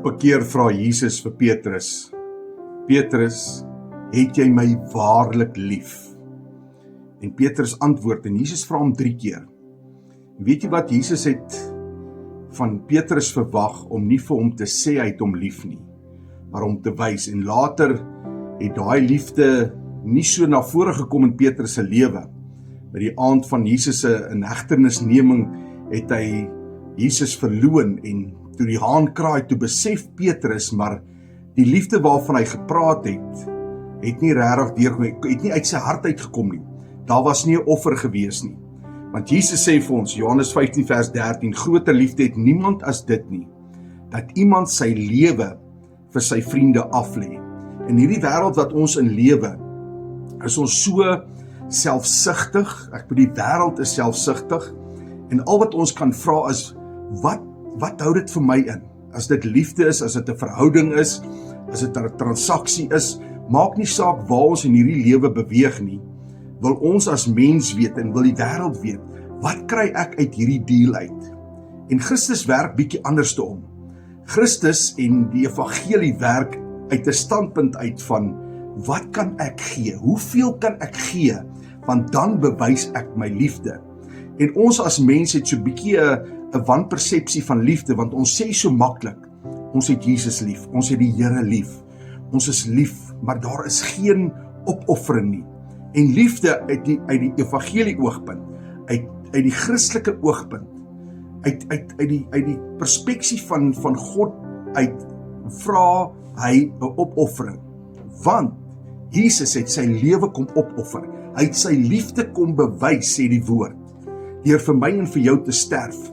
Op 'n keer vra Jesus vir Petrus, Petrus, het jy my waarlik lief? En Petrus antwoord, en Jesus vra hom 3 keer. En weet jy wat, Jesus het van Petrus verwag om nie vir hom te sê hy het hom lief nie, maar om te wys. En later het daai liefde nie so na vore gekom in Petrus se lewe. By die aand van Jesus se inhegtenisneming het hy Jesus verloon, en toe die haan kraai, toe besef Petrus, maar die liefde waarvan hy gepraat het nie regtig deurgekom, het nie uit sy hart uitgekom nie. Daar was nie 'n offer gewees nie. Want Jesus sê vir ons, Johannes 15 vers 13, groter liefde het niemand as dit nie, dat iemand sy lewe vir sy vriende aflê. In hierdie wêreld wat ons in lewe, is ons so selfsugtig, die wêreld is selfsugtig, en al wat ons kan vra is, wat hou dit vir my in? As dit liefde is, as dit 'n verhouding is, as dit 'n transaksie is, maak nie saak waar ons in hierdie lewe beweeg nie, wil ons as mens weet en wil die wêreld weet, wat kry ek uit hierdie deal uit? En Christus werk bietjie anderste om. Christus en die evangelie werk uit 'n standpunt uit van, wat kan ek gee? Hoeveel kan ek gee? Want dan bewys ek my liefde. En ons as mens het so bietjie 'n wanpersepsie van liefde, want ons sê so maklik, ons het Jesus lief, ons het die Here lief, ons is lief, maar daar is geen opoffering nie. En liefde uit die evangelie oogpunt, uit die Christelike oogpunt, uit die perspeksie van God, uit vra hy 'n opoffering. Want Jesus het sy lewe kom opoffer. Hy het sy liefde kom bewys, sê die woord, deur vir my en vir jou te sterf.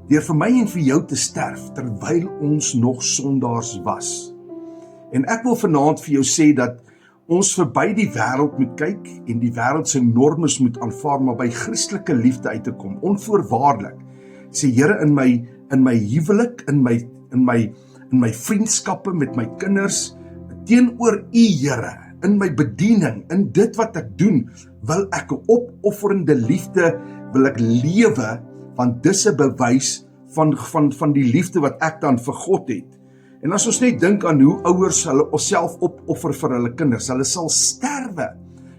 Deur vir my en vir jou te sterf, terwyl ons nog sondaars was. En ek wil vanaand vir jou sê dat ons verby die wêreld moet kyk en die wêreld se normes moet aanvaar, maar by Christelike liefde uit te kom, onvoorwaardelik. Sê Here, in my huwelik, in my vriendskappe met my kinders, teenoor U Here, in my bediening, in dit wat ek doen, wil ek 'n opofferende liefde, wil ek lewe, want dis 'n bewys van die liefde wat ek dan vir God het. En as ons net dink aan hoe ouers hulle self opoffer vir hulle kinders, hulle sal sterwe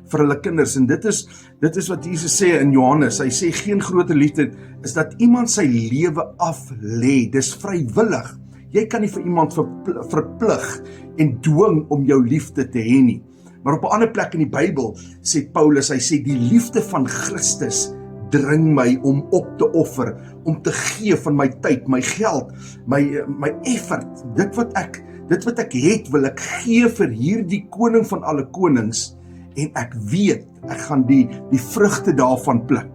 vir hulle kinders, en dit is wat Jesus sê in Johannes, hy sê geen groter liefde is dat iemand sy lewe aflê, dis vrywillig. Jy kan nie vir iemand verplig en dwing om jou liefde te hê nie. Maar op 'n ander plek in die Bybel sê Paulus, hy sê die liefde van Christus dring my om op te offer, om te gee van my tyd, my geld, my effort, dit wat ek het, wil ek gee vir hierdie koning van alle konings, en ek weet, ek gaan die vrugte daarvan pluk.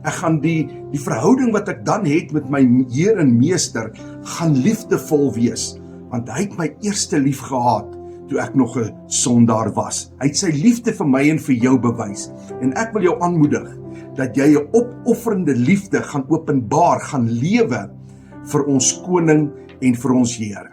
Ek gaan die verhouding wat ek dan het met my Heer en Meester, gaan liefdevol wees, want hy het my eerste lief gehad, toe ek nog 'n sondaar was. Hy het sy liefde vir my en vir jou bewys, en ek wil jou aanmoedig, dat jy 'n opofferende liefde gaan openbaar, gaan lewe vir ons koning en vir ons Heer.